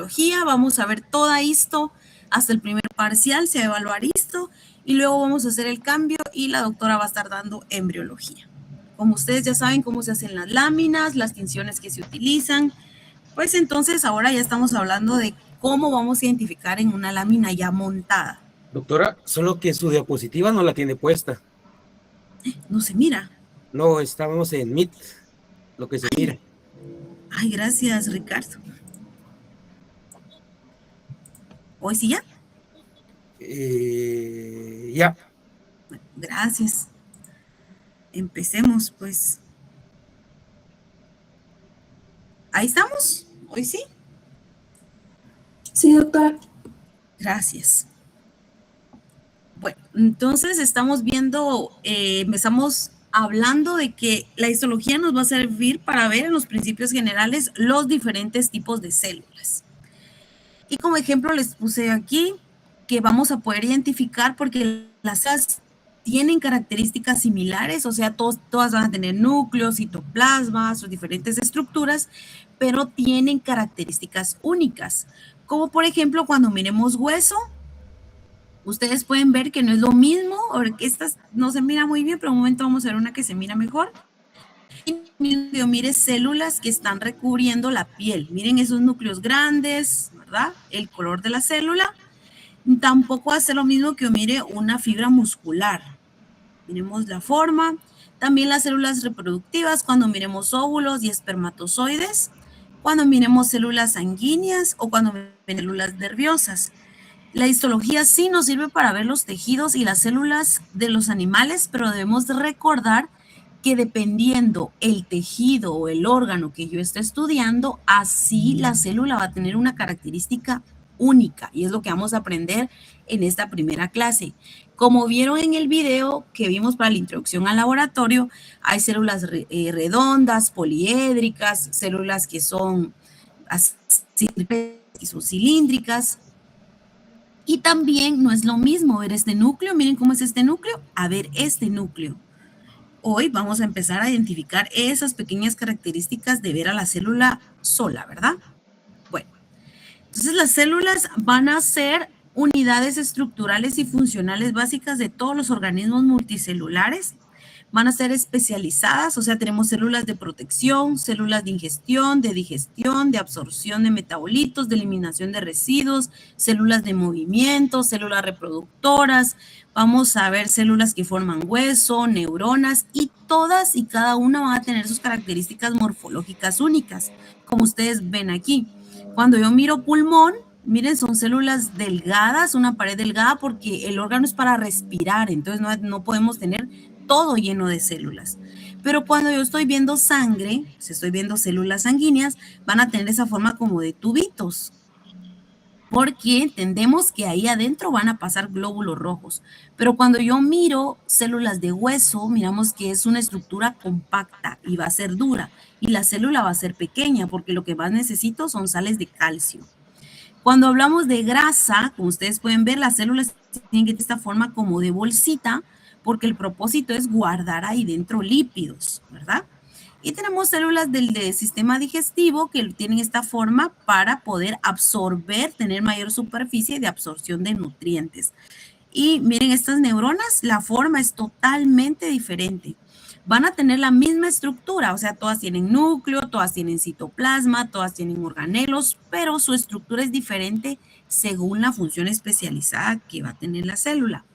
biología, vamos a ver toda esto hasta el primer parcial, se va a evaluar esto y luego vamos a hacer el cambio y la doctora va a estar dando embriología. Como ustedes ya saben cómo se hacen las láminas, las tinciones que se utilizan, pues entonces ahora ya estamos hablando de cómo vamos a identificar en una lámina ya montada. Doctora, solo que su diapositiva no la tiene puesta. No se mira. No, estábamos en Meet, lo que se mira. Ay, gracias, Ricardo. ¿Hoy sí ya? Ya. Bueno, gracias. Empecemos, pues. ¿Ahí estamos? ¿Hoy sí? Sí, doctora. Gracias. Bueno, entonces estamos viendo, empezamos hablando de que la histología nos va a servir para ver en los principios generales los diferentes tipos de células. Y como ejemplo les puse aquí que vamos a poder identificar porque las células tienen características similares, o sea, todas van a tener núcleos, citoplasma, sus diferentes estructuras, pero tienen características únicas. Como por ejemplo cuando miremos hueso, ustedes pueden ver que no es lo mismo, porque estas no se mira muy bien, pero un momento vamos a ver una que se mira mejor. Y mire células que están recubriendo la piel. Miren esos núcleos grandes, ¿verdad? El color de la célula. Tampoco hace lo mismo que mire una fibra muscular. Miremos la forma. También las células reproductivas, cuando miremos óvulos y espermatozoides, cuando miremos células sanguíneas o cuando miremos células nerviosas. La histología sí nos sirve para ver los tejidos y las células de los animales, pero debemos recordar que dependiendo el tejido o el órgano que yo esté estudiando, así la célula va a tener una característica única y es lo que vamos a aprender en esta primera clase. Como vieron en el video que vimos para la introducción al laboratorio, hay células redondas, poliédricas, células que son cilíndricas. Y también no es lo mismo ver este núcleo, miren cómo es este núcleo, a ver este núcleo. Hoy vamos a empezar a identificar esas pequeñas características de ver a la célula sola, ¿verdad? Bueno, entonces las células van a ser unidades estructurales y funcionales básicas de todos los organismos multicelulares. Van a ser especializadas, o sea, tenemos células de protección, células de ingestión, de digestión, de absorción de metabolitos, de eliminación de residuos, células de movimiento, células reproductoras. Vamos a ver células que forman hueso, neuronas, y todas y cada una van a tener sus características morfológicas únicas, como ustedes ven aquí. Cuando yo miro pulmón, miren, son células delgadas, una pared delgada, porque el órgano es para respirar, entonces no podemos tener todo lleno de células. Pero cuando yo estoy viendo sangre, si estoy viendo células sanguíneas, van a tener esa forma como de tubitos, porque entendemos que ahí adentro van a pasar glóbulos rojos. Pero cuando yo miro células de hueso, miramos que es una estructura compacta y va a ser dura, y la célula va a ser pequeña, porque lo que más necesito son sales de calcio. Cuando hablamos de grasa, como ustedes pueden ver, las células tienen que tener esta forma como de bolsita, porque el propósito es guardar ahí dentro lípidos, ¿verdad? Y tenemos células del sistema digestivo que tienen esta forma para poder absorber, tener mayor superficie de absorción de nutrientes. Y miren, estas neuronas, la forma es totalmente diferente. Van a tener la misma estructura, o sea, todas tienen núcleo, todas tienen citoplasma, todas tienen organelos, pero su estructura es diferente según la función especializada que va a tener la célula.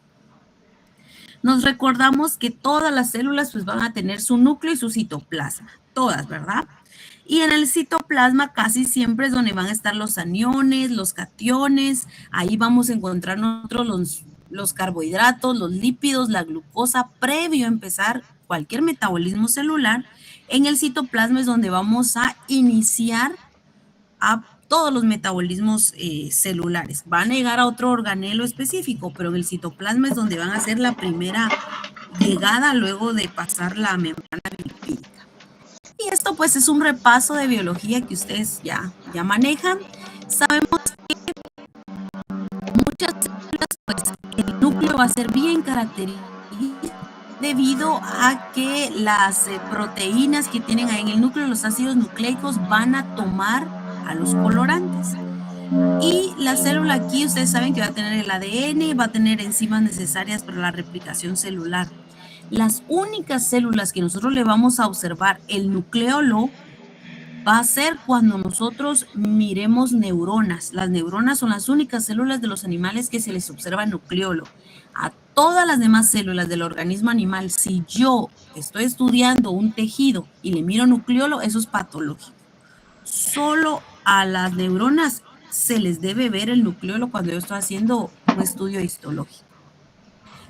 Nos recordamos que todas las células pues van a tener su núcleo y su citoplasma, todas, ¿verdad? Y en el citoplasma casi siempre es donde van a estar los aniones, los cationes, ahí vamos a encontrar nosotros los carbohidratos, los lípidos, la glucosa, previo a empezar cualquier metabolismo celular. En el citoplasma es donde vamos a iniciar a todos los metabolismos celulares. Van a llegar a otro organelo específico, pero en el citoplasma es donde van a hacer la primera llegada luego de pasar la membrana lipídica. Y esto pues es un repaso de biología que ustedes ya manejan. Sabemos que muchas células, pues el núcleo va a ser bien característico debido a que las proteínas que tienen ahí en el núcleo, los ácidos nucleicos, van a tomar a los colorantes. la célula aquí, ustedes saben que va a tener el ADN, va a tener enzimas necesarias para la replicación celular. Las únicas células que nosotros le vamos a observar el nucleolo va a ser cuando nosotros miremos neuronas. Las neuronas son las únicas células de los animales que se les observa el nucleolo. A todas las demás células del organismo animal, si yo estoy estudiando un tejido y le miro nucleolo, eso es patológico. Solo a las neuronas se les debe ver el nucleolo cuando yo estoy haciendo un estudio histológico.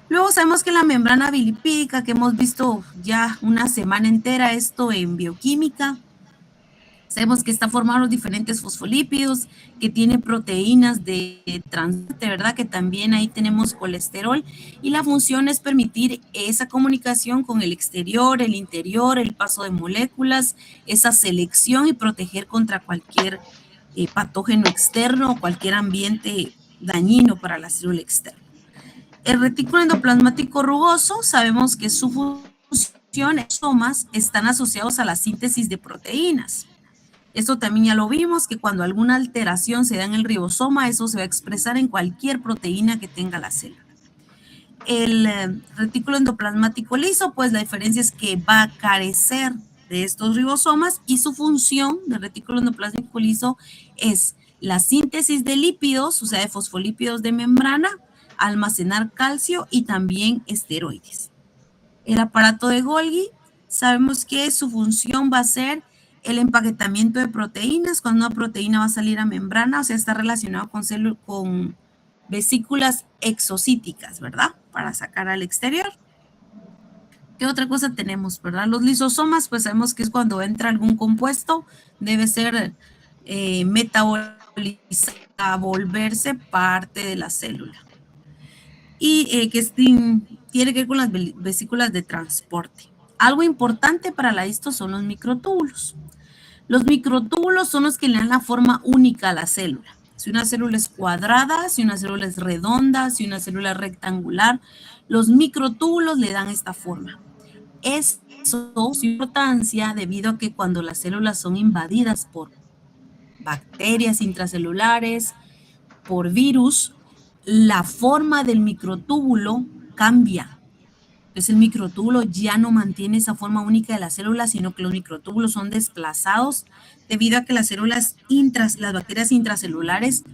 Luego sabemos que la membrana bilipídica, que hemos visto ya una semana entera esto en bioquímica, sabemos que está formado los diferentes fosfolípidos, que tiene proteínas de transporte, ¿verdad? Que también ahí tenemos colesterol, y la función es permitir esa comunicación con el exterior, el interior, el paso de moléculas, esa selección y proteger contra cualquier patógeno externo o cualquier ambiente dañino para la célula externa. El retículo endoplasmático rugoso, sabemos que su función, somas, están asociados a la síntesis de proteínas. Esto también ya lo vimos, que cuando alguna alteración se da en el ribosoma, eso se va a expresar en cualquier proteína que tenga la célula. El retículo endoplasmático liso, pues la diferencia es que va a carecer de estos ribosomas y su función del retículo endoplasmático liso es la síntesis de lípidos, o sea, de fosfolípidos de membrana, almacenar calcio y también esteroides. El aparato de Golgi, sabemos que su función va a ser el empaquetamiento de proteínas. Cuando una proteína va a salir a membrana, o sea, está relacionado con vesículas exocíticas, ¿verdad? Para sacar al exterior. ¿Qué otra cosa tenemos, verdad? Los lisosomas, pues sabemos que es cuando entra algún compuesto, debe ser metabolizada, volverse parte de la célula. Y que tiene que ver con las vesículas de transporte. Algo importante para la histo son los microtúbulos. Los microtúbulos son los que le dan la forma única a la célula. Si una célula es cuadrada, si una célula es redonda, si una célula es rectangular, los microtúbulos le dan esta forma. Eso es su importancia debido a que cuando las células son invadidas por bacterias intracelulares, por virus, la forma del microtúbulo cambia. Entonces el microtúbulo ya no mantiene esa forma única de la célula, sino que los microtúbulos son desplazados debido a que las las bacterias intracelulares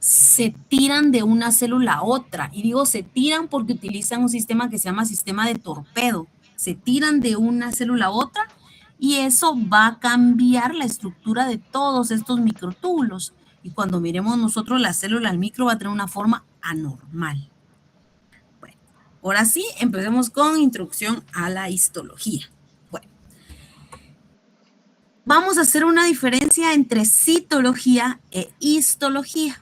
se tiran de una célula a otra. Y digo se tiran porque utilizan un sistema que se llama sistema de torpedo. Se tiran de una célula a otra y eso va a cambiar la estructura de todos estos microtúbulos. Y cuando miremos nosotros la célula al micro va a tener una forma anormal. Bueno, ahora sí, empecemos con introducción a la histología. Bueno, vamos a hacer una diferencia entre citología e histología.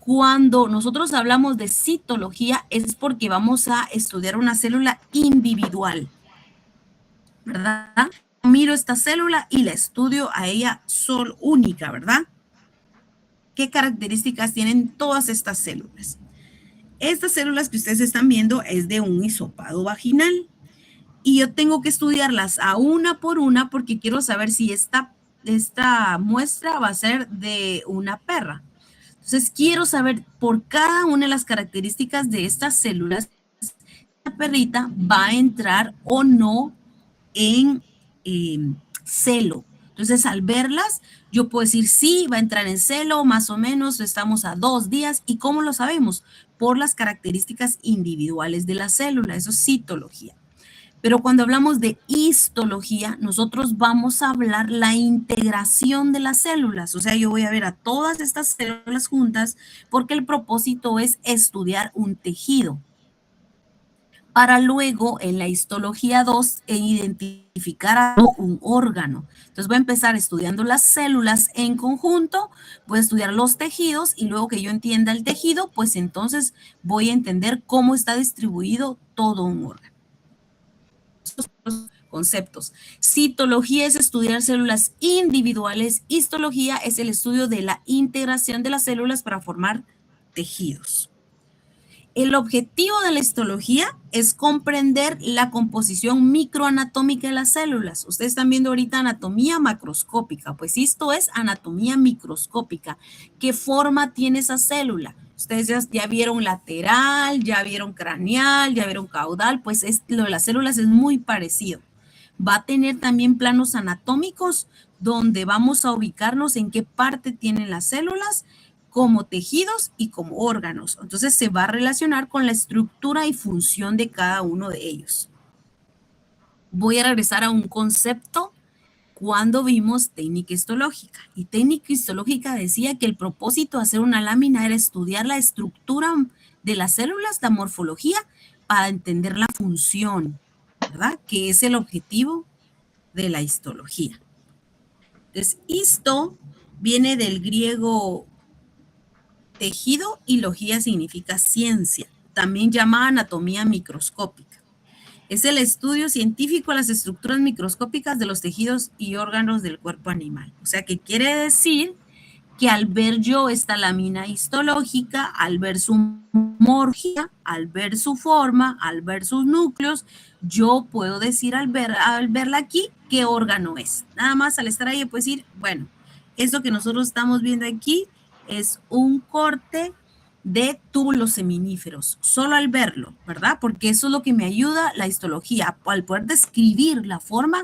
Cuando nosotros hablamos de citología es porque vamos a estudiar una célula individual, ¿verdad? Miro esta célula y la estudio a ella única, ¿verdad? ¿Qué características tienen todas estas células? Estas células que ustedes están viendo es de un hisopado vaginal y yo tengo que estudiarlas a una por una porque quiero saber si esta muestra va a ser de una perra. Entonces quiero saber por cada una de las características de estas células, la perrita va a entrar o no en celo. Entonces, al verlas, yo puedo decir, sí, va a entrar en celo, más o menos, estamos a 2 días. ¿Y cómo lo sabemos? Por las características individuales de la célula, eso es citología. Pero cuando hablamos de histología, nosotros vamos a hablar la integración de las células. O sea, yo voy a ver a todas estas células juntas porque el propósito es estudiar un tejido. Para luego, en la histología 2, identificar a un órgano. Entonces voy a empezar estudiando las células en conjunto, voy a estudiar los tejidos y luego que yo entienda el tejido, pues entonces voy a entender cómo está distribuido todo un órgano. Estos son los conceptos. Citología es estudiar células individuales, histología es el estudio de la integración de las células para formar tejidos. El objetivo de la histología es comprender la composición microanatómica de las células. Ustedes están viendo ahorita anatomía macroscópica, pues esto es anatomía microscópica. ¿Qué forma tiene esa célula? Ustedes ya vieron lateral, ya vieron craneal, ya vieron caudal, pues lo de las células es muy parecido. Va a tener también planos anatómicos donde vamos a ubicarnos en qué parte tienen las células, como tejidos y como órganos. Entonces se va a relacionar con la estructura y función de cada uno de ellos. Voy a regresar a un concepto cuando vimos técnica histológica. Y técnica histológica decía que el propósito de hacer una lámina era estudiar la estructura de las células, la morfología, para entender la función, ¿verdad? Que es el objetivo de la histología. Entonces, histo viene del griego tejido y logía significa ciencia, también llamada anatomía microscópica. Es el estudio científico de las estructuras microscópicas de los tejidos y órganos del cuerpo animal. O sea, que quiere decir que al ver yo esta lámina histológica, al ver su morfología, al ver su forma, al ver sus núcleos, yo puedo decir al verla aquí qué órgano es. Nada más al estar ahí puedo decir, bueno, esto que nosotros estamos viendo aquí es un corte de túbulos seminíferos, solo al verlo, ¿verdad? Porque eso es lo que me ayuda la histología. Al poder describir la forma,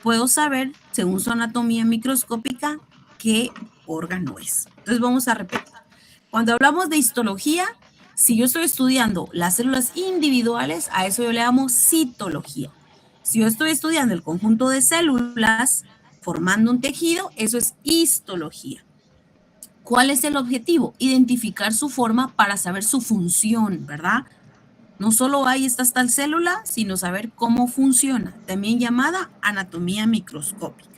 puedo saber, según su anatomía microscópica, qué órgano es. Entonces vamos a repetir. Cuando hablamos de histología, si yo estoy estudiando las células individuales, a eso yo le llamo citología. Si yo estoy estudiando el conjunto de células formando un tejido, eso es histología. ¿Cuál es el objetivo? Identificar su forma para saber su función, ¿verdad? No solo hay esta tal célula, sino saber cómo funciona, también llamada anatomía microscópica.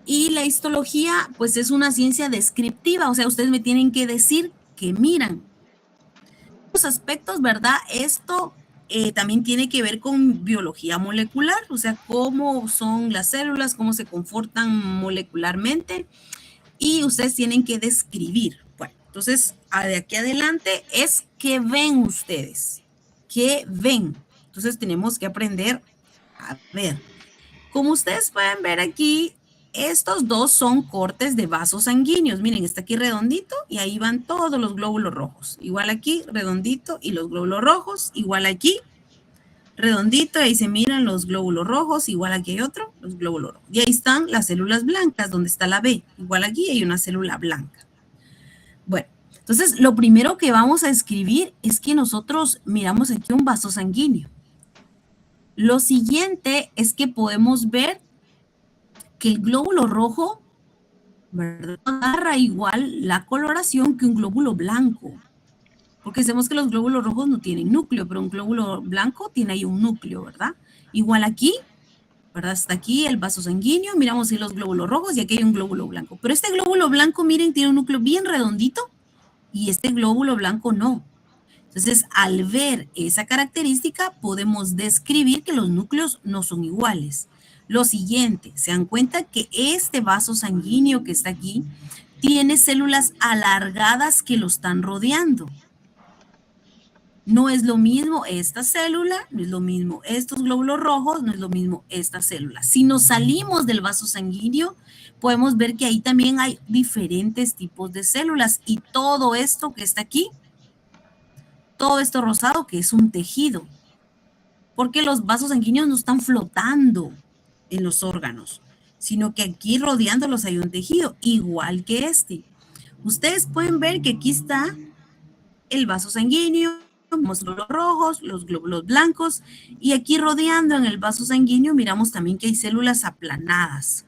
Y la histología, pues es una ciencia descriptiva, o sea, ustedes me tienen que decir que miran. Los aspectos, ¿verdad? Esto también tiene que ver con biología molecular, o sea, cómo son las células, cómo se comportan molecularmente, y ustedes tienen que describir. Bueno, entonces, de aquí adelante es qué ven ustedes, qué ven. Entonces, tenemos que aprender a ver. Como ustedes pueden ver aquí, estos dos son cortes de vasos sanguíneos. Miren, está aquí redondito y ahí van todos los glóbulos rojos. Igual aquí, redondito y los glóbulos rojos. Igual aquí, redondito, y ahí se miran los glóbulos rojos. Igual aquí hay otro, los glóbulos rojos. Y ahí están las células blancas, donde está la B. Igual aquí hay una célula blanca. Bueno, entonces lo primero que vamos a escribir es que nosotros miramos aquí un vaso sanguíneo. Lo siguiente es que podemos ver que el glóbulo rojo, ¿verdad?, agarra igual la coloración que un glóbulo blanco. Porque sabemos que los glóbulos rojos no tienen núcleo, pero un glóbulo blanco tiene ahí un núcleo, ¿verdad? Igual aquí, ¿verdad? Hasta aquí el vaso sanguíneo, miramos ahí los glóbulos rojos y aquí hay un glóbulo blanco. Pero este glóbulo blanco, miren, tiene un núcleo bien redondito y este glóbulo blanco no. Entonces, al ver esa característica, podemos describir que los núcleos no son iguales. Lo siguiente, se dan cuenta que este vaso sanguíneo que está aquí tiene células alargadas que lo están rodeando. No es lo mismo esta célula, no es lo mismo estos glóbulos rojos, no es lo mismo esta célula. Si nos salimos del vaso sanguíneo, podemos ver que ahí también hay diferentes tipos de células y todo esto que está aquí, todo esto rosado que es un tejido, porque los vasos sanguíneos no están flotando en los órganos, sino que aquí rodeándolos hay un tejido, igual que este. Ustedes pueden ver que aquí está el vaso sanguíneo, los glóbulos rojos, los glóbulos blancos, y aquí rodeando en el vaso sanguíneo miramos también que hay células aplanadas.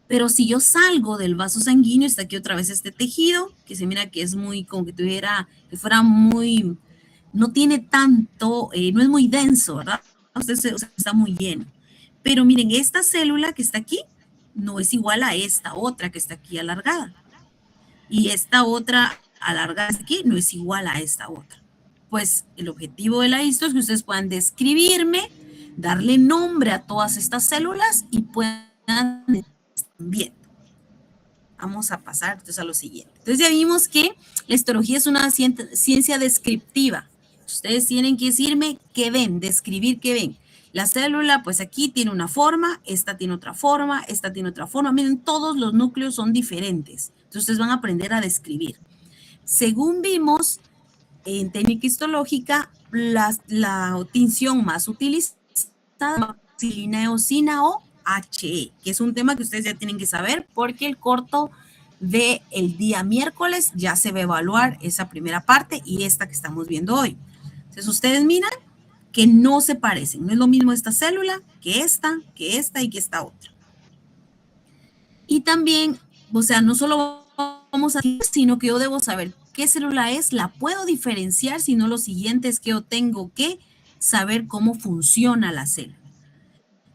Pero si yo salgo del vaso sanguíneo, está aquí otra vez este tejido, que se mira que es muy, como que tuviera, que fuera muy, no tiene tanto, no es muy denso, ¿verdad? Entonces está muy lleno. Pero miren, esta célula que está aquí no es igual a esta otra que está aquí alargada. Y esta otra alargada aquí no es igual a esta otra. Pues el objetivo de la histo es que ustedes puedan describirme, darle nombre a todas estas células y puedan estar viendo. Vamos a pasar entonces a lo siguiente. Entonces ya vimos que la histología es una ciencia descriptiva. Ustedes tienen que decirme qué ven, describir qué ven. La célula, pues aquí tiene una forma, esta tiene otra forma, esta tiene otra forma. Miren, todos los núcleos son diferentes. Entonces ustedes van a aprender a describir. Según vimos, en técnica histológica, la tinción más utilizada es amoxicilina eosina o HE, que es un tema que ustedes ya tienen que saber porque el corto del día miércoles ya se va a evaluar esa primera parte y esta que estamos viendo hoy. Entonces ustedes miran que no se parecen, no es lo mismo esta célula que esta y que esta otra. Y también, o sea, no solo vamos a decir, sino que yo debo saber qué célula es, la puedo diferenciar, sino lo siguiente es que yo tengo que saber cómo funciona la célula.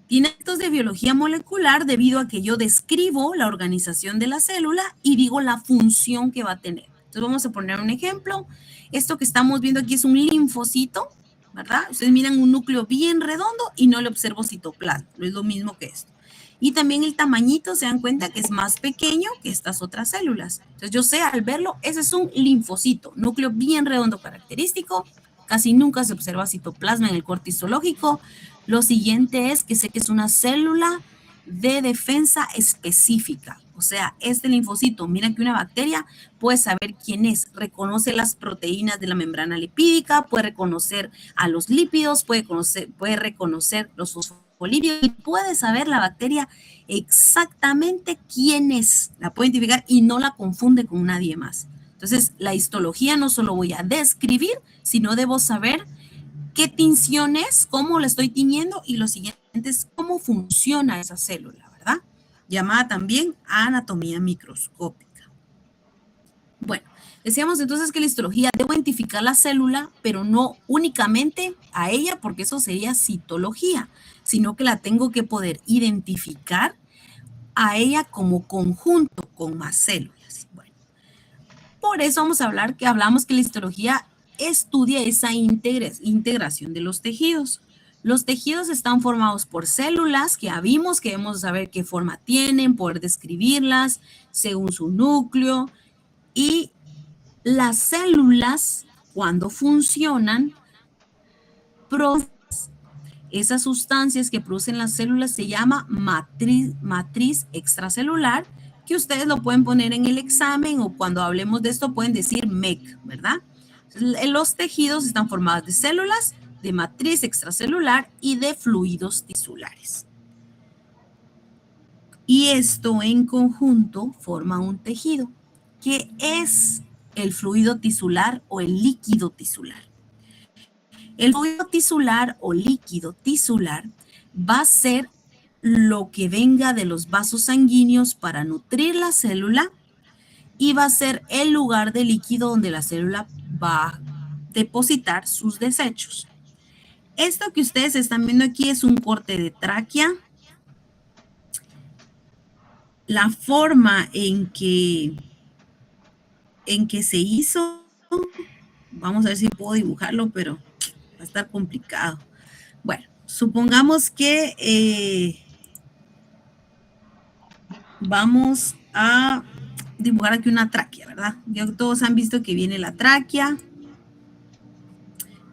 Tiene actos de biología molecular debido a que yo describo la organización de la célula y digo la función que va a tener. Entonces vamos a poner un ejemplo. Esto que estamos viendo aquí es un linfocito, ¿verdad? Ustedes miran un núcleo bien redondo y no le observo citoplasma, no es lo mismo que esto. Y también el tamañito, se dan cuenta que es más pequeño que estas otras células. Entonces yo sé al verlo, ese es un linfocito, núcleo bien redondo característico. Casi nunca se observa citoplasma en el corte histológico. Lo siguiente es que sé que es una célula de defensa específica. O sea, este linfocito, mira que una bacteria puede saber quién es, reconoce las proteínas de la membrana lipídica, puede reconocer a los lípidos, puede reconocer los fosfolípidos y puede saber la bacteria exactamente quién es. La puede identificar y no la confunde con nadie más. Entonces, la histología no solo voy a describir, sino debo saber qué tinción es, cómo la estoy tiñendo y lo siguiente es cómo funciona esa célula, ¿verdad? Llamada también anatomía microscópica. Bueno, decíamos entonces que la histología debo identificar la célula, pero no únicamente a ella, porque eso sería citología, sino que la tengo que poder identificar a ella como conjunto con más células. Bueno, por eso hablamos que la histología estudia esa integración de los tejidos. Los tejidos están formados por células que ya vimos, que debemos saber qué forma tienen, poder describirlas según su núcleo. Y las células, cuando funcionan, esas sustancias que producen las células se llama matriz extracelular, que ustedes lo pueden poner en el examen o cuando hablemos de esto pueden decir MEC, ¿verdad? Los tejidos están formados de células, de matriz extracelular y de fluidos tisulares. Y esto en conjunto forma un tejido. ¿Qué es el fluido tisular o el líquido tisular? El fluido tisular o líquido tisular va a ser lo que venga de los vasos sanguíneos para nutrir la célula y va a ser el lugar de líquido donde la célula va a depositar sus desechos. Esto que ustedes están viendo aquí es un corte de tráquea. La forma en que se hizo, vamos a ver si puedo dibujarlo, pero va a estar complicado. Bueno, supongamos que vamos a dibujar aquí una tráquea, ¿verdad? Ya todos han visto que viene la tráquea,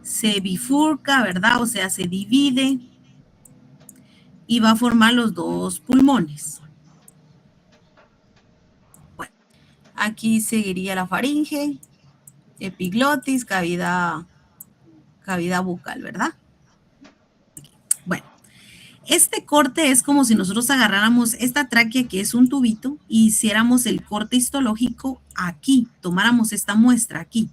se bifurca, ¿verdad? O sea, se divide y va a formar los dos pulmones. Bueno, aquí seguiría la faringe, epiglotis, cavidad bucal, ¿verdad? Bueno, este corte es como si nosotros agarráramos esta tráquea que es un tubito y hiciéramos el corte histológico aquí, tomáramos esta muestra aquí.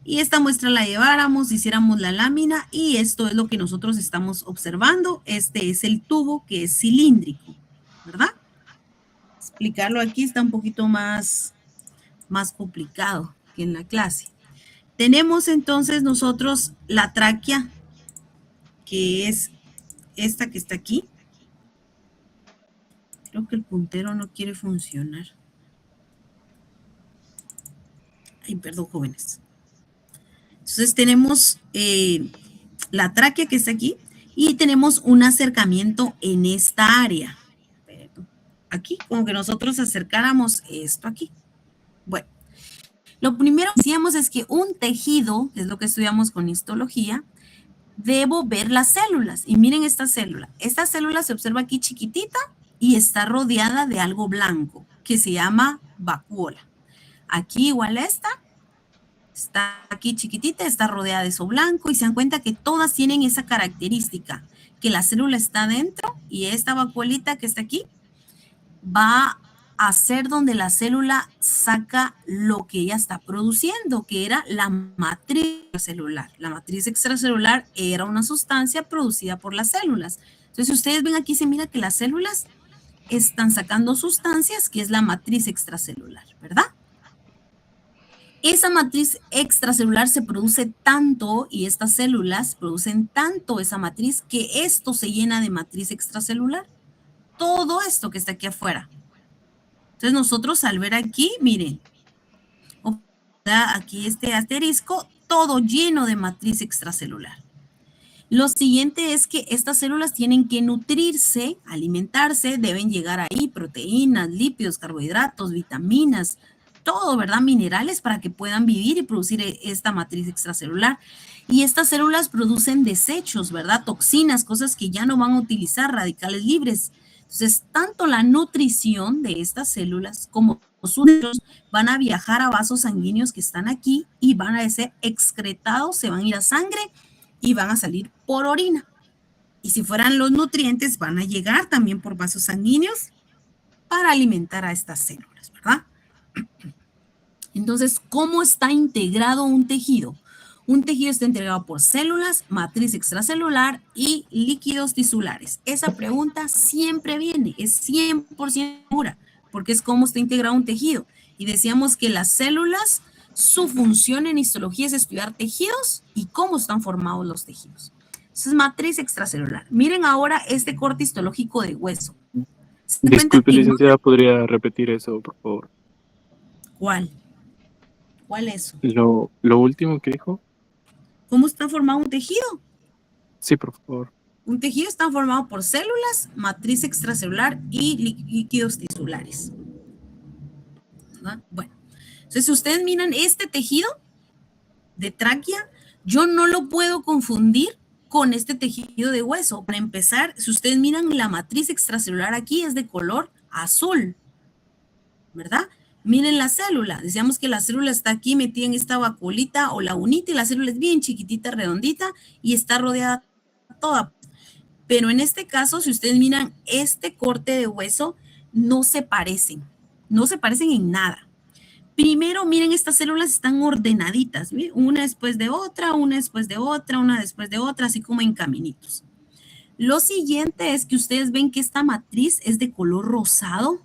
Y esta muestra la lleváramos, hiciéramos la lámina y esto es lo que nosotros estamos observando. Este es el tubo que es cilíndrico, ¿verdad? Explicarlo aquí está un poquito más complicado que en la clase. Tenemos entonces nosotros la tráquea, que es esta que está aquí. Creo que el puntero no quiere funcionar. Ay, perdón, jóvenes. Entonces tenemos la tráquea que está aquí y tenemos un acercamiento en esta área. aquí, como que nosotros acercáramos esto aquí. Bueno, lo primero que decíamos es que un tejido, que es lo que estudiamos con histología, debo ver las células. Y miren esta célula. Esta célula se observa aquí chiquitita y está rodeada de algo blanco que se llama vacuola. Aquí igual está aquí chiquitita, está rodeada de eso blanco y se dan cuenta que todas tienen esa característica, que la célula está dentro y esta vacuolita que está aquí va a ser donde la célula saca lo que ella está produciendo, que era la matriz celular. La matriz extracelular era una sustancia producida por las células. Entonces, si ustedes ven aquí, se mira que las células están sacando sustancias, que es la matriz extracelular, ¿verdad? Esa matriz extracelular se produce tanto y estas células producen tanto esa matriz que esto se llena de matriz extracelular. Todo esto que está aquí afuera. Entonces nosotros al ver aquí, miren, aquí este asterisco, todo lleno de matriz extracelular. Lo siguiente es que estas células tienen que nutrirse, alimentarse, deben llegar ahí proteínas, lípidos, carbohidratos, vitaminas, todo, ¿verdad? Minerales para que puedan vivir y producir esta matriz extracelular. Y estas células producen desechos, ¿verdad? Toxinas, cosas que ya no van a utilizar, radicales libres. Entonces, tanto la nutrición de estas células como sus desechos van a viajar a vasos sanguíneos que están aquí y van a ser excretados, se van a ir a sangre y van a salir por orina. Y si fueran los nutrientes, van a llegar también por vasos sanguíneos para alimentar a estas células, ¿verdad? Entonces, ¿cómo está integrado un tejido? Un tejido está integrado por células, matriz extracelular y líquidos tisulares. Esa pregunta siempre viene, es 100% segura, porque es cómo está integrado un tejido. Y decíamos que las células, su función en histología es estudiar tejidos y cómo están formados los tejidos. Eso es matriz extracelular. Miren ahora este corte histológico de hueso. Disculpe, licenciada, ¿podría repetir eso, por favor? ¿Cuál? ¿Cuál es? Lo último que dijo. ¿Cómo está formado un tejido? Sí, por favor. Un tejido está formado por células, matriz extracelular y líquidos tisulares. ¿verdad? Bueno, entonces si ustedes miran este tejido de tráquea, yo no lo puedo confundir con este tejido de hueso. Para empezar, si ustedes miran la matriz extracelular aquí es de color azul, ¿verdad? Miren la célula. Decíamos que la célula está aquí metida en esta vacuolita o lagunita y la célula es bien chiquitita, redondita y está rodeada toda. Pero en este caso, si ustedes miran este corte de hueso, no se parecen en nada. Primero, miren, estas células están ordenaditas, ¿sí? Una después de otra, una después de otra, una después de otra, así como en caminitos. Lo siguiente es que ustedes ven que esta matriz es de color rosado.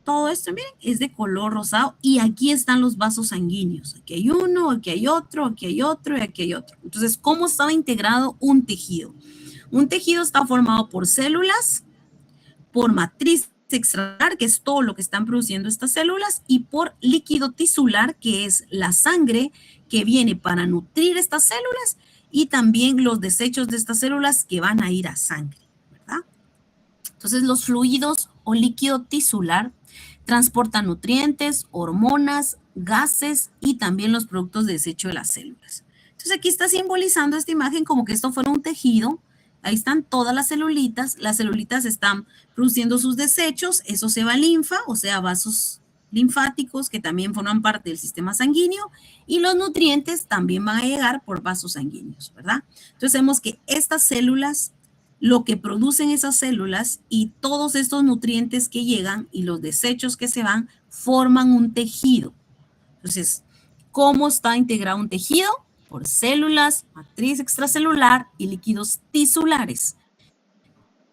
Todo esto, miren, es de color rosado y aquí están los vasos sanguíneos. Aquí hay uno, aquí hay otro, aquí hay otro y aquí hay otro. Entonces, ¿cómo estaba integrado un tejido? Un tejido está formado por células, por matriz extracelular, que es todo lo que están produciendo estas células, y por líquido tisular, que es la sangre que viene para nutrir estas células y también los desechos de estas células que van a ir a sangre, ¿verdad? Entonces, los fluidos o líquido tisular transportan nutrientes, hormonas, gases y también los productos de desecho de las células. Entonces, aquí está simbolizando esta imagen como que esto fuera un tejido. Ahí están todas las celulitas están produciendo sus desechos, eso se va a linfa, o sea, vasos linfáticos que también forman parte del sistema sanguíneo y los nutrientes también van a llegar por vasos sanguíneos, ¿verdad? Entonces vemos que estas células, lo que producen esas células y todos estos nutrientes que llegan y los desechos que se van forman un tejido. Entonces, ¿cómo está integrado un tejido? Por células, matriz extracelular y líquidos tisulares.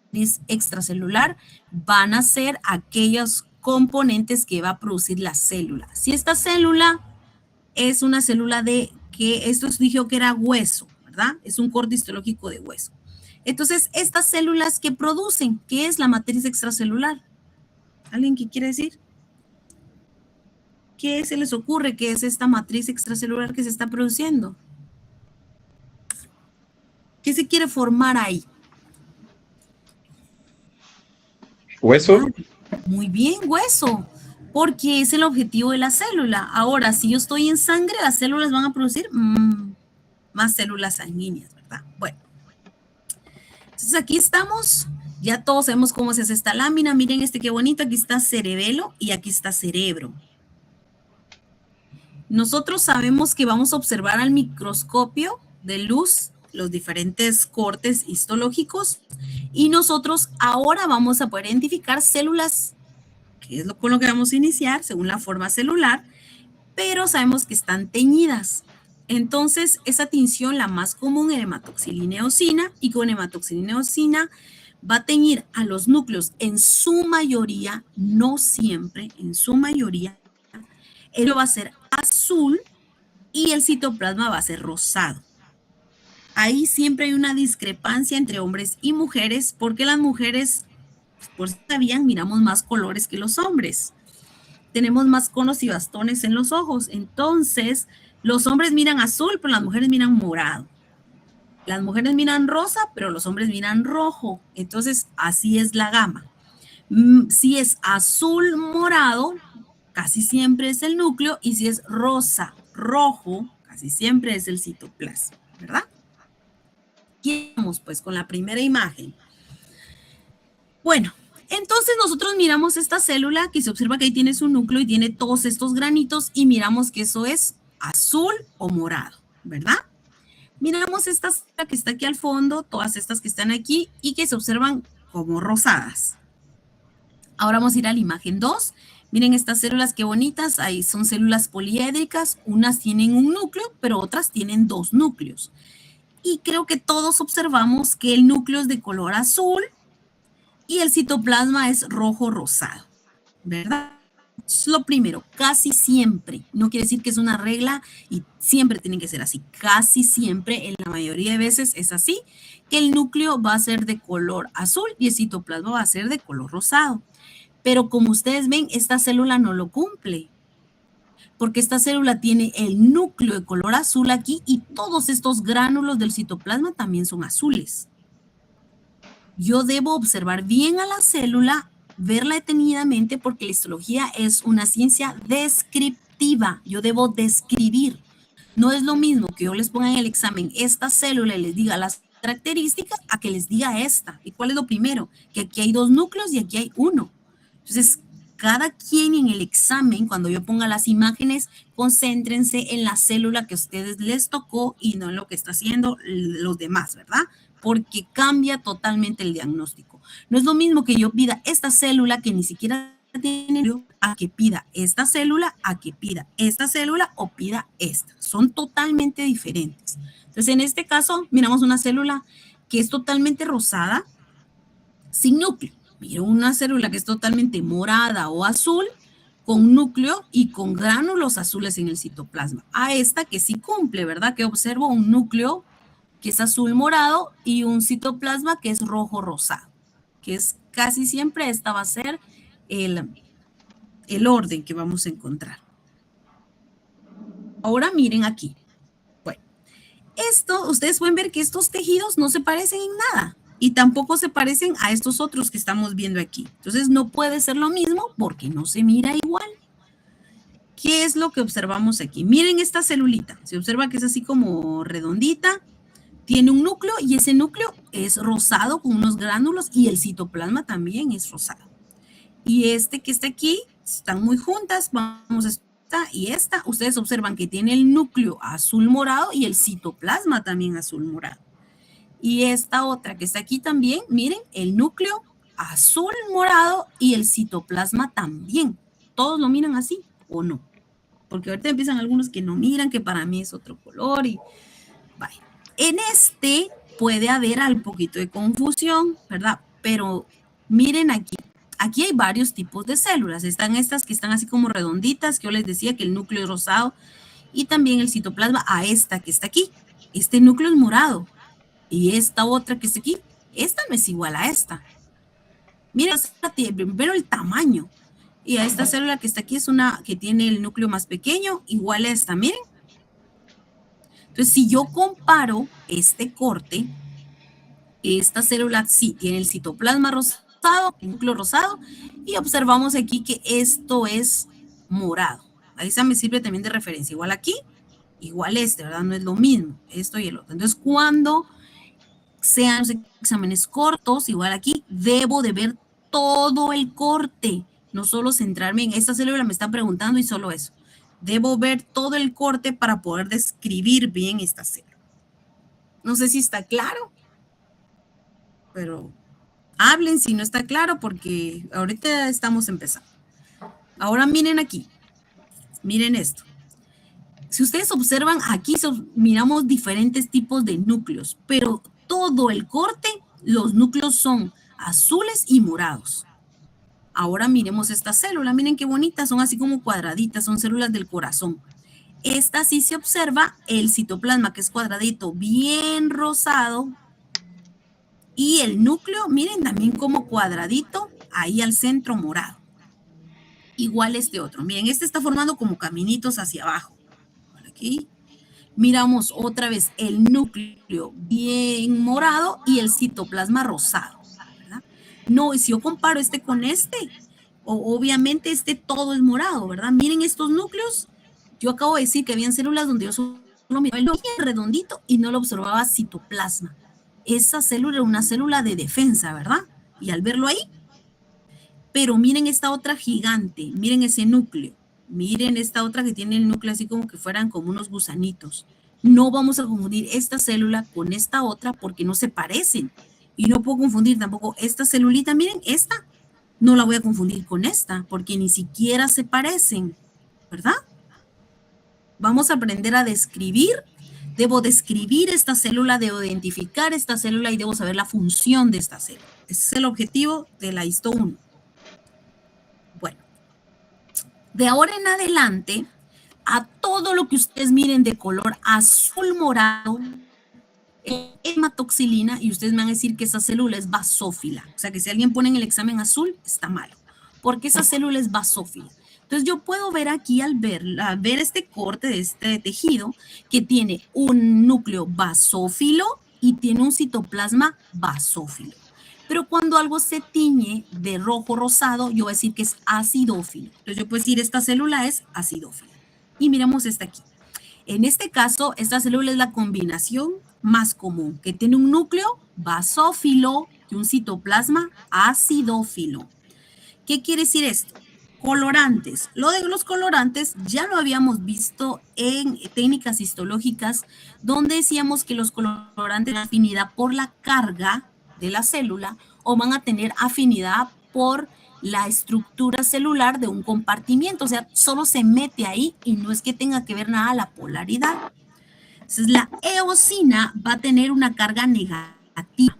Matriz extracelular van a ser aquellos componentes que va a producir la célula. Si esta célula es una célula que esto dijo que era hueso, ¿verdad? Es un corte histológico de hueso. Entonces, estas células que producen, ¿qué es la matriz extracelular? ¿Alguien que quiere decir? ¿Qué se les ocurre que es esta matriz extracelular que se está produciendo? ¿Qué se quiere formar ahí? ¿Hueso? Muy bien, hueso, porque es el objetivo de la célula. Ahora, si yo estoy en sangre, las células van a producir más células sanguíneas, ¿verdad? Bueno, entonces aquí estamos, ya todos sabemos cómo se hace esta lámina. Miren qué bonito, aquí está cerebelo y aquí está cerebro. Nosotros sabemos que vamos a observar al microscopio de luz los diferentes cortes histológicos y nosotros ahora vamos a poder identificar células, que es con lo que vamos a iniciar según la forma celular, pero sabemos que están teñidas. Entonces, esa tinción, la más común, es hematoxilina eosina, y con hematoxilina eosina va a teñir a los núcleos en su mayoría, no siempre, en su mayoría, él va a ser azul y el citoplasma va a ser rosado. Ahí siempre hay una discrepancia entre hombres y mujeres, porque las mujeres, por si sabían, miramos más colores que los hombres. Tenemos más conos y bastones en los ojos. Entonces, los hombres miran azul, pero las mujeres miran morado. Las mujeres miran rosa, pero los hombres miran rojo. Entonces, así es la gama. Si es azul morado, casi siempre es el núcleo, y si es rosa rojo, casi siempre es el citoplasma, ¿verdad? Aquí vamos pues con la primera imagen. Bueno, entonces nosotros miramos esta célula que se observa que ahí tiene su núcleo y tiene todos estos granitos y miramos que eso es azul o morado, ¿verdad? Miramos esta célula que está aquí al fondo, todas estas que están aquí y que se observan como rosadas. Ahora vamos a ir a la imagen 2. Miren estas células qué bonitas, ahí son células poliédricas, unas tienen un núcleo, pero otras tienen dos núcleos. Y creo que todos observamos que el núcleo es de color azul y el citoplasma es rojo rosado, ¿verdad? Es lo primero, casi siempre, no quiere decir que es una regla y siempre tiene que ser así, casi siempre, en la mayoría de veces es así, que el núcleo va a ser de color azul y el citoplasma va a ser de color rosado. Pero como ustedes ven, esta célula no lo cumple, porque esta célula tiene el núcleo de color azul aquí y todos estos gránulos del citoplasma también son azules. Yo debo observar bien a la célula, verla detenidamente, porque la histología es una ciencia descriptiva. Yo debo describir. No es lo mismo que yo les ponga en el examen esta célula y les diga las características a que les diga esta. ¿Y cuál es lo primero? Que aquí hay dos núcleos y aquí hay uno. Entonces, cada quien en el examen, cuando yo ponga las imágenes, concéntrense en la célula que a ustedes les tocó y no en lo que está haciendo los demás, ¿verdad? Porque cambia totalmente el diagnóstico. No es lo mismo que yo pida esta célula que ni siquiera tiene, a que pida esta célula, a que pida esta célula o pida esta. Son totalmente diferentes. Entonces, en este caso, miramos una célula que es totalmente rosada, sin núcleo. Miro una célula que es totalmente morada o azul, con núcleo y con gránulos azules en el citoplasma. A esta que sí cumple, ¿verdad? Que observo un núcleo que es azul morado y un citoplasma que es rojo rosado, que es casi siempre esta va a ser el orden que vamos a encontrar. Ahora miren aquí. Bueno, ustedes pueden ver que estos tejidos no se parecen en nada. Y tampoco se parecen a estos otros que estamos viendo aquí. Entonces no puede ser lo mismo porque no se mira igual. ¿Qué es lo que observamos aquí? Miren esta celulita. Se observa que es así como redondita. Tiene un núcleo y ese núcleo es rosado con unos gránulos y el citoplasma también es rosado. Y este que está aquí, están muy juntas. Vamos a esta y esta. Ustedes observan que tiene el núcleo azul morado y el citoplasma también azul morado. Y esta otra que está aquí también, miren, el núcleo azul morado y el citoplasma también. ¿Todos lo miran así o no? Porque ahorita empiezan algunos que no miran, que para mí es otro color. Y vaya. En este puede haber un poquito de confusión, ¿verdad? Pero miren aquí. Aquí hay varios tipos de células. Están estas que están así como redonditas, que yo les decía que el núcleo es rosado. Y también el citoplasma a esta que está aquí. Este núcleo es morado. Y esta otra que está aquí, esta no es igual a esta. Miren, primero el tamaño. Y a esta célula que está aquí es una que tiene el núcleo más pequeño, igual a esta, miren. Entonces, si yo comparo este corte, esta célula sí tiene el citoplasma rosado el núcleo rosado, y observamos aquí que esto es morado. Ahí esa me sirve también de referencia. Igual aquí, igual este, ¿verdad? No es lo mismo, esto y el otro. Entonces, cuando sean los exámenes cortos, igual aquí, debo de ver todo el corte, no solo centrarme en esta célula, me están preguntando y solo eso. Debo ver todo el corte para poder describir bien esta célula. No sé si está claro, pero hablen si no está claro porque ahorita estamos empezando. Ahora miren aquí, miren esto. Si ustedes observan, aquí miramos diferentes tipos de núcleos, pero todo el corte, los núcleos son azules y morados. Ahora miremos esta célula, miren qué bonitas, son así como cuadraditas, son células del corazón. Esta sí se observa el citoplasma, que es cuadradito, bien rosado, y el núcleo, miren también como cuadradito, ahí al centro morado. Igual este otro, miren, este está formando como caminitos hacia abajo. Aquí miramos otra vez el núcleo bien morado y el citoplasma rosado, ¿verdad? No, si yo comparo este con este, obviamente este todo es morado, ¿verdad? Miren estos núcleos, yo acabo de decir que habían células donde yo solo miraba el núcleo redondito y no lo observaba citoplasma. Esa célula era una célula de defensa, ¿verdad? Y al verlo ahí, pero miren esta otra gigante, miren ese núcleo. Miren esta otra que tiene el núcleo así como que fueran como unos gusanitos. No vamos a confundir esta célula con esta otra porque no se parecen. Y no puedo confundir tampoco esta celulita, miren, esta. No la voy a confundir con esta porque ni siquiera se parecen, ¿verdad? Vamos a aprender a describir. Debo describir esta célula, debo identificar esta célula y debo saber la función de esta célula. Ese es el objetivo de la Histo 1. Bueno. De ahora en adelante, a todo lo que ustedes miren de color azul morado, hematoxilina, y ustedes me van a decir que esa célula es basófila. O sea, que si alguien pone en el examen azul, está malo, porque esa célula es basófila. Entonces, yo puedo ver aquí al ver este corte de este tejido que tiene un núcleo basófilo y tiene un citoplasma basófilo. Pero cuando algo se tiñe de rojo rosado, yo voy a decir que es acidófilo. Entonces yo puedo decir esta célula es acidófila. Y miramos esta aquí. En este caso, esta célula es la combinación más común, que tiene un núcleo basófilo y un citoplasma acidófilo. ¿Qué quiere decir esto? Colorantes. Lo de los colorantes ya lo habíamos visto en técnicas histológicas, donde decíamos que los colorantes tienen afinidad por la carga de la célula o van a tener afinidad por la estructura celular de un compartimiento, o sea, solo se mete ahí y no es que tenga que ver nada la polaridad. Entonces, la eosina va a tener una carga negativa.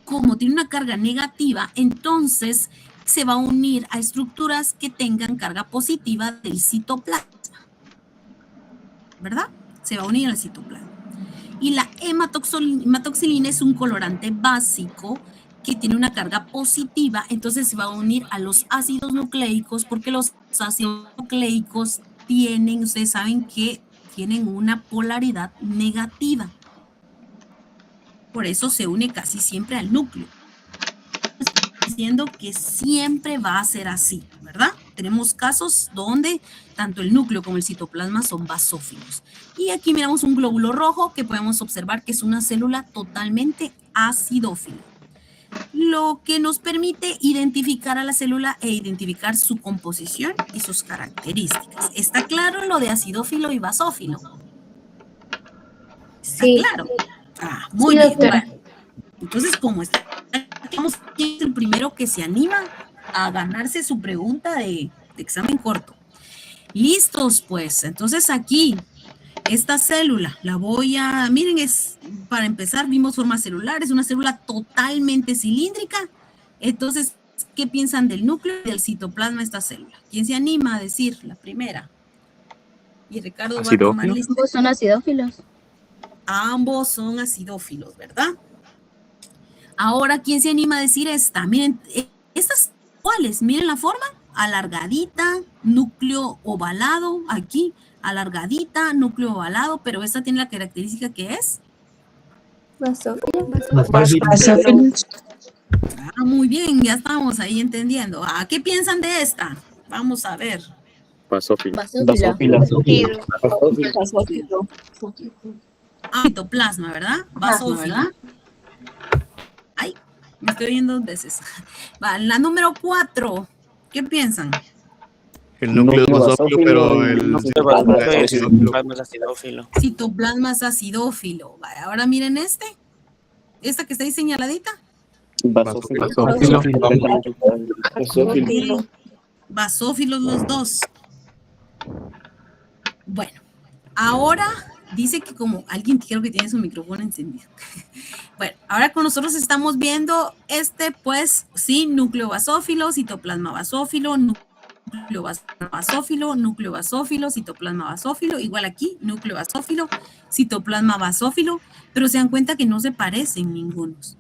Como tiene una carga negativa, entonces se va a unir a estructuras que tengan carga positiva del citoplasma, ¿verdad? Se va a unir al citoplasma. Y la hematoxilina es un colorante básico que tiene una carga positiva, entonces se va a unir a los ácidos nucleicos, porque los ácidos nucleicos tienen, ustedes saben que tienen una polaridad negativa. Por eso se une casi siempre al núcleo. Diciendo que siempre va a ser así, ¿verdad? Tenemos casos donde tanto el núcleo como el citoplasma son basófilos. Y aquí miramos un glóbulo rojo que podemos observar que es una célula totalmente acidófila. Lo que nos permite identificar a la célula e identificar su composición y sus características. ¿Está claro lo de acidófilo y basófilo? ¿Está claro? Ah, muy bien. Bueno, entonces, como está, vamos a ser el primero que se anima a ganarse su pregunta de examen corto. Listos, pues. Entonces aquí, esta célula, la voy a, miren, es, para empezar, vimos forma celular, es una célula totalmente cilíndrica. Entonces, ¿qué piensan del núcleo y del citoplasma de esta célula? ¿Quién se anima a decir la primera? Y Ricardo va a tomar lista. Ambos son acidófilos. Ambos son acidófilos, ¿verdad? Ahora, ¿quién se anima a decir esta? Miren, estas cuáles, miren la forma, alargadita, núcleo ovalado, aquí, alargadita, núcleo ovalado, pero esta tiene la característica que es Basófilos. Ah, muy bien, ya estamos ahí entendiendo. ¿Qué piensan de esta? Vamos a ver. Basófilo. Citoplasma, ¿verdad? Basófilo. Ay, me estoy viendo 2 veces. Va, la número 4. ¿Qué piensan? El núcleo es basófilo, pero el Citoplasma es acidófilo. Citoplasma es acidófilo. Vale, ahora miren esta que está ahí señaladita. basófilo. Basófilos los dos. Bueno, ahora dice que como alguien creo que tiene su micrófono encendido. Bueno, ahora con nosotros estamos viendo pues sí, núcleo basófilo, citoplasma basófilo, núcleo basófilo, citoplasma basófilo, igual aquí, núcleo basófilo, citoplasma basófilo, pero se dan cuenta que no se parecen ningunos.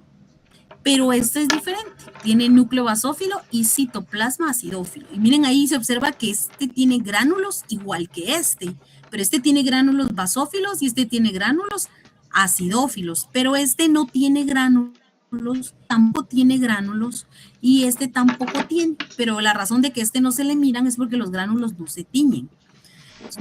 Pero este es diferente, tiene núcleo basófilo y citoplasma acidófilo. Y miren ahí se observa que este tiene gránulos igual que este, pero este tiene gránulos basófilos y este tiene gránulos acidófilos, pero este no tiene gránulos, tampoco tiene gránulos y este tampoco tiene, pero la razón de que este no se le miran es porque los gránulos no se tiñen.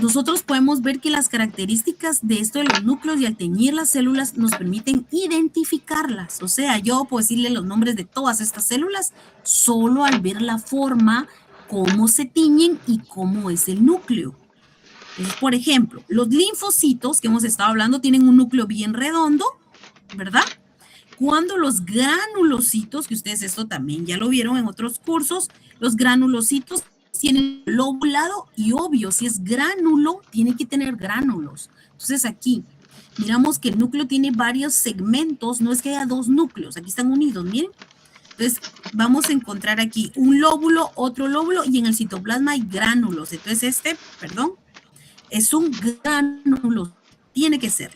Nosotros podemos ver que las características de esto de los núcleos y al teñir las células nos permiten identificarlas. O sea, yo puedo decirle los nombres de todas estas células solo al ver la forma, cómo se tiñen y cómo es el núcleo. Entonces, por ejemplo, los linfocitos que hemos estado hablando tienen un núcleo bien redondo, ¿verdad? Cuando los granulocitos, que ustedes esto también ya lo vieron en otros cursos, los granulocitos tienen lobulado y obvio, si es gránulo, tiene que tener gránulos. Entonces aquí, miramos que el núcleo tiene varios segmentos, no es que haya 2 núcleos, aquí están unidos, miren. Entonces vamos a encontrar aquí un lóbulo, otro lóbulo y en el citoplasma hay gránulos. Entonces es un gránulo, tiene que ser.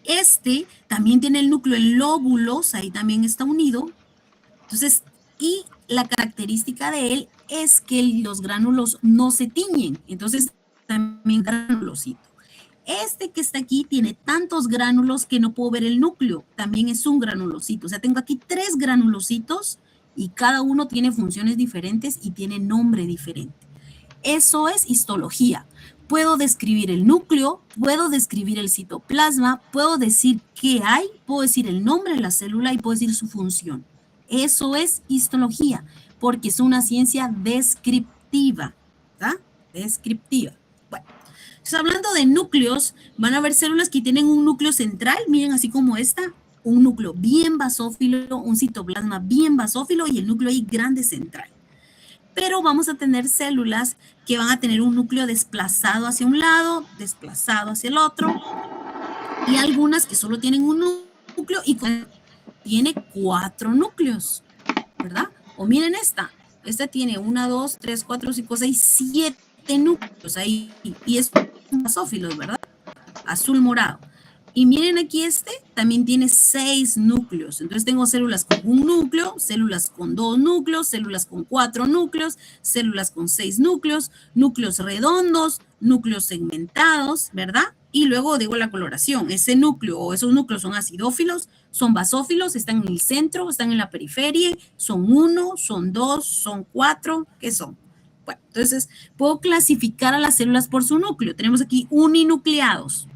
Este también tiene el núcleo en lóbulos, ahí también está unido. Entonces, y la característica de él es que los gránulos no se tiñen. Entonces, también granulocito. Este que está aquí tiene tantos gránulos que no puedo ver el núcleo. También es un granulocito. O sea, tengo aquí 3 granulocitos y cada uno tiene funciones diferentes y tiene nombre diferente. Eso es histología. Puedo describir el núcleo, puedo describir el citoplasma, puedo decir qué hay, puedo decir el nombre de la célula y puedo decir su función. Eso es histología, porque es una ciencia descriptiva, ¿verdad? Descriptiva. Bueno, entonces hablando de núcleos, van a haber células que tienen un núcleo central, miren así como esta, un núcleo bien basófilo, un citoplasma bien basófilo y el núcleo ahí grande central. Pero vamos a tener células que van a tener un núcleo desplazado hacia un lado, desplazado hacia el otro, y algunas que solo tienen un núcleo y tiene 4 núcleos, ¿verdad? O miren esta tiene 1, 2, 3, 4, 5, 6, 7 núcleos ahí, y es basófilos, ¿verdad? Azul morado. Y miren aquí también tiene 6 núcleos. Entonces tengo células con un núcleo, células con 2 núcleos, células con 4 núcleos, células con 6 núcleos, núcleos redondos, núcleos segmentados, ¿verdad? Y luego digo la coloración. Ese núcleo o esos núcleos son acidófilos, son basófilos, están en el centro, están en la periferia, son 1, son 2, son 4, ¿qué son? Bueno, entonces puedo clasificar a las células por su núcleo. Tenemos aquí uninucleados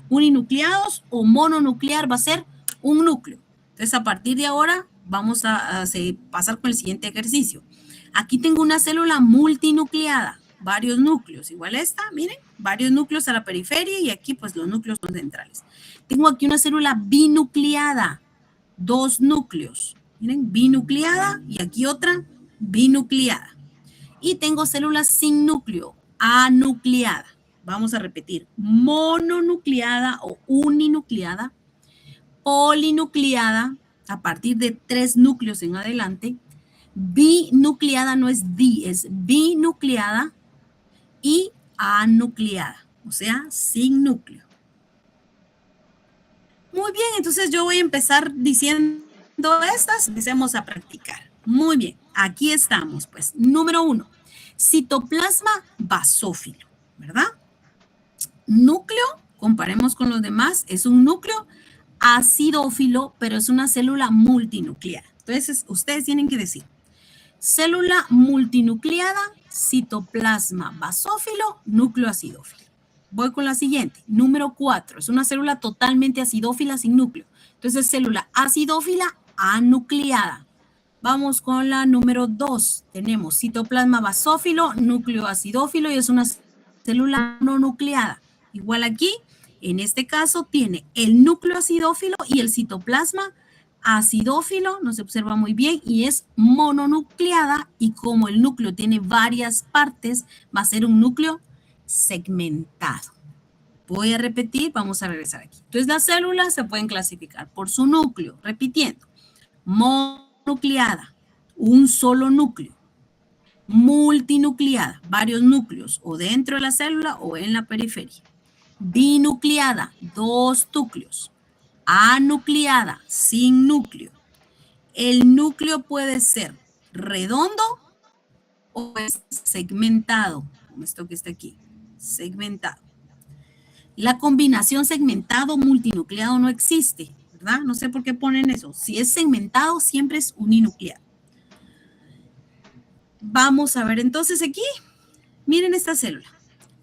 o mononuclear va a ser un núcleo. Entonces a partir de ahora vamos a pasar con el siguiente ejercicio. Aquí tengo una célula multinucleada, varios núcleos, igual esta, miren, varios núcleos a la periferia y aquí pues los núcleos son centrales. Tengo aquí una célula binucleada, 2 núcleos, miren, binucleada y aquí otra binucleada. Y tengo células sin núcleo, anucleada. Vamos a repetir, mononucleada o uninucleada, polinucleada, a partir de 3 núcleos en adelante, binucleada no es di, es binucleada y anucleada, o sea, sin núcleo. Muy bien, entonces yo voy a empezar diciendo estas, empecemos a practicar. Muy bien, aquí estamos, pues. Número 1, citoplasma basófilo, ¿verdad? Núcleo, comparemos con los demás, es un núcleo acidófilo, pero es una célula multinucleada. Entonces, ustedes tienen que decir, célula multinucleada, citoplasma basófilo, núcleo acidófilo. Voy con la siguiente, número 4, es una célula totalmente acidófila sin núcleo. Entonces, célula acidófila anucleada. Vamos con la número 2, tenemos citoplasma basófilo, núcleo acidófilo y es una célula mononucleada. Igual aquí, en este caso, tiene el núcleo acidófilo y el citoplasma acidófilo, no se observa muy bien, y es mononucleada, y como el núcleo tiene varias partes, va a ser un núcleo segmentado. Voy a repetir, vamos a regresar aquí. Entonces, las células se pueden clasificar por su núcleo, repitiendo. Mononucleada, un solo núcleo. Multinucleada, varios núcleos, o dentro de la célula o en la periferia. Binucleada, dos núcleos. Anucleada, sin núcleo. El núcleo puede ser redondo o es segmentado, como esto que está aquí, segmentado. La combinación segmentado multinucleado no existe, ¿verdad? No sé por qué ponen eso. Si es segmentado, siempre es uninucleado. Vamos a ver entonces aquí. Miren esta célula.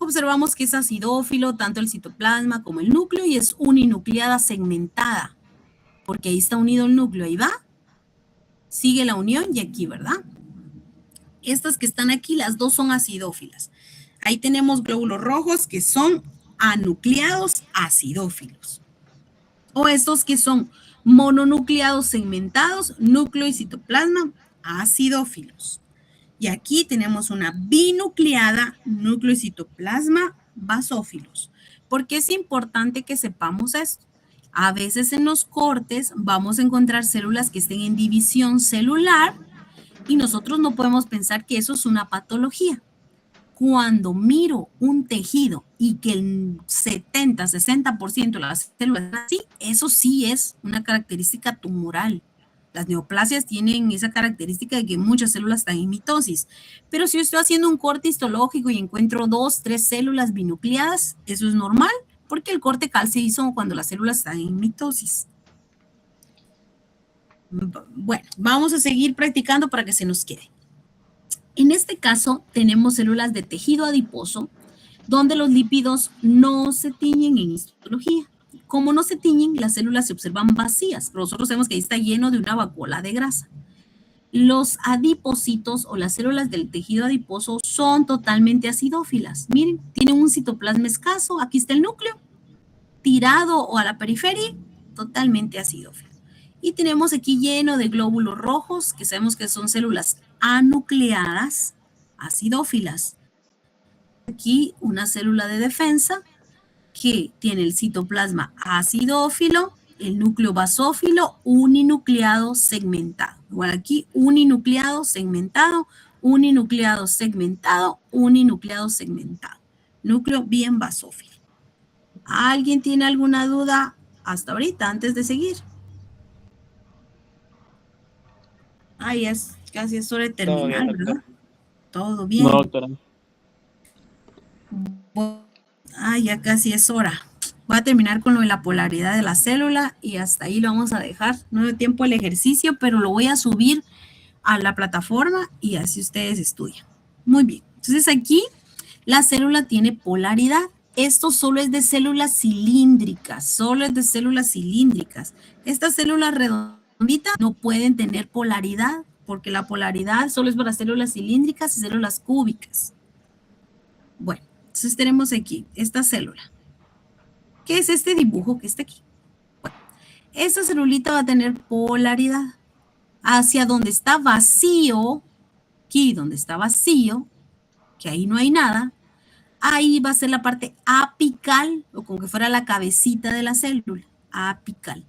Observamos que es acidófilo, tanto el citoplasma como el núcleo, y es uninucleada segmentada, porque ahí está unido el núcleo, ahí va. Sigue la unión y aquí, ¿verdad? Estas que están aquí, las dos son acidófilas. Ahí tenemos glóbulos rojos que son anucleados acidófilos. O estos que son mononucleados segmentados, núcleo y citoplasma acidófilos. Y aquí tenemos una binucleada, núcleo y citoplasma basófilos. ¿Por qué es importante que sepamos esto? A veces en los cortes vamos a encontrar células que estén en división celular y nosotros no podemos pensar que eso es una patología. Cuando miro un tejido y que el 70, 60% de las células están así, eso sí es una característica tumoral. Las neoplasias tienen esa característica de que muchas células están en mitosis. Pero si yo estoy haciendo un corte histológico y encuentro 2, 3 células binucleadas, eso es normal, porque el corte cal se hizo cuando las células están en mitosis. Bueno, vamos a seguir practicando para que se nos quede. En este caso, tenemos células de tejido adiposo, donde los lípidos no se tiñen en histología. Como no se tiñen, las células se observan vacías, pero nosotros sabemos que ahí está lleno de una vacuola de grasa. Los adipocitos o las células del tejido adiposo son totalmente acidófilas. Miren, tienen un citoplasma escaso, aquí está el núcleo, tirado o a la periferia, totalmente acidófilo. Y tenemos aquí lleno de glóbulos rojos, que sabemos que son células anucleadas, acidófilas. Aquí una célula de defensa que tiene el citoplasma acidófilo, el núcleo basófilo, uninucleado segmentado. Igual aquí, uninucleado segmentado, uninucleado segmentado, uninucleado segmentado. Núcleo bien basófilo. ¿Alguien tiene alguna duda hasta ahorita, antes de seguir? Ay, casi es hora de terminar, Todo bien, ¿verdad? Todo bien. No, doctora. Ay, ya casi es hora. Voy a terminar con lo de la polaridad de la célula y hasta ahí lo vamos a dejar. No de tiempo el ejercicio, pero lo voy a subir a la plataforma y así ustedes estudian. Muy bien. Entonces aquí la célula tiene polaridad. Esto solo es de células cilíndricas, solo es de células cilíndricas. Estas células redonditas no pueden tener polaridad porque la polaridad solo es para células cilíndricas y células cúbicas. Bueno, entonces tenemos aquí esta célula. ¿Qué es este dibujo que está aquí? Bueno, esta celulita va a tener polaridad hacia donde está vacío, aquí donde está vacío, que ahí no hay nada, ahí va a ser la parte apical, o como que fuera la cabecita de la célula, apical.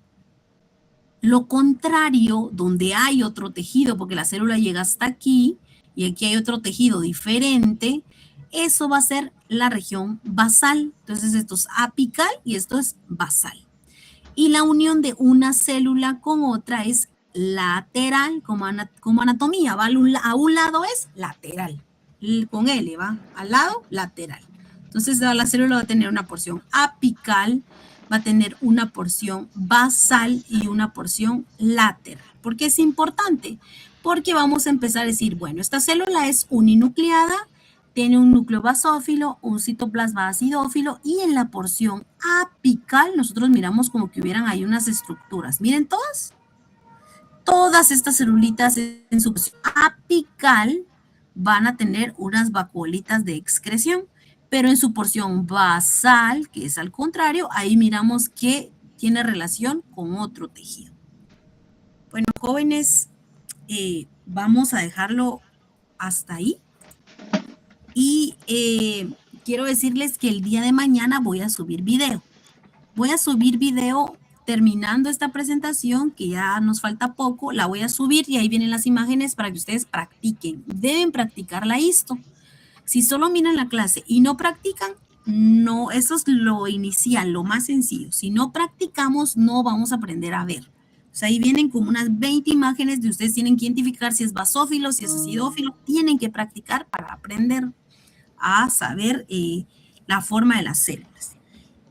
Lo contrario, donde hay otro tejido, porque la célula llega hasta aquí, y aquí hay otro tejido diferente, eso va a ser la región basal. Entonces esto es apical y esto es basal. Y la unión de una célula con otra es lateral, como anatomía, ¿va? A un lado es lateral, con L, ¿va? Al lado, lateral. Entonces la célula va a tener una porción apical, va a tener una porción basal y una porción lateral. ¿Por qué es importante? Porque vamos a empezar a decir, bueno, esta célula es uninucleada, tiene un núcleo basófilo, un citoplasma acidófilo y en la porción apical nosotros miramos como que hubieran ahí unas estructuras. Miren todas estas celulitas en su porción apical van a tener unas vacuolitas de excreción, pero en su porción basal, que es al contrario, ahí miramos que tiene relación con otro tejido. Bueno, jóvenes, vamos a dejarlo hasta ahí. Y quiero decirles que el día de mañana voy a subir video. Voy a subir video terminando esta presentación, que ya nos falta poco, la voy a subir y ahí vienen las imágenes para que ustedes practiquen. Deben practicar la histo. Si solo miran la clase y no practican, no, eso es lo inicial, lo más sencillo. Si no practicamos, no vamos a aprender a ver. O sea, ahí vienen como unas 20 imágenes de ustedes tienen que identificar si es basófilo, si es acidófilo. Tienen que practicar para aprender a saber la forma de las células.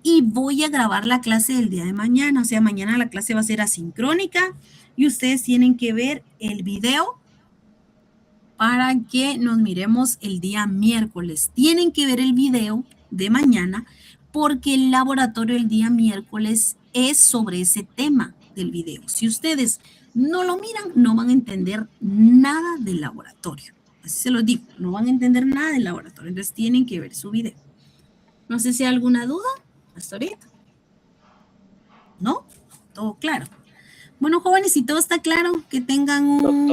Y voy a grabar la clase del día de mañana. O sea, mañana la clase va a ser asincrónica y ustedes tienen que ver el video para que nos miremos el día miércoles. Tienen que ver el video de mañana porque el laboratorio el día miércoles es sobre ese tema del video. Si ustedes no lo miran, no van a entender nada del laboratorio. Así se los digo, no van a entender nada del laboratorio. Entonces tienen que ver su video. No sé si hay alguna duda hasta ahorita. ¿No? Todo claro. Bueno, jóvenes, si todo está claro, que tengan un...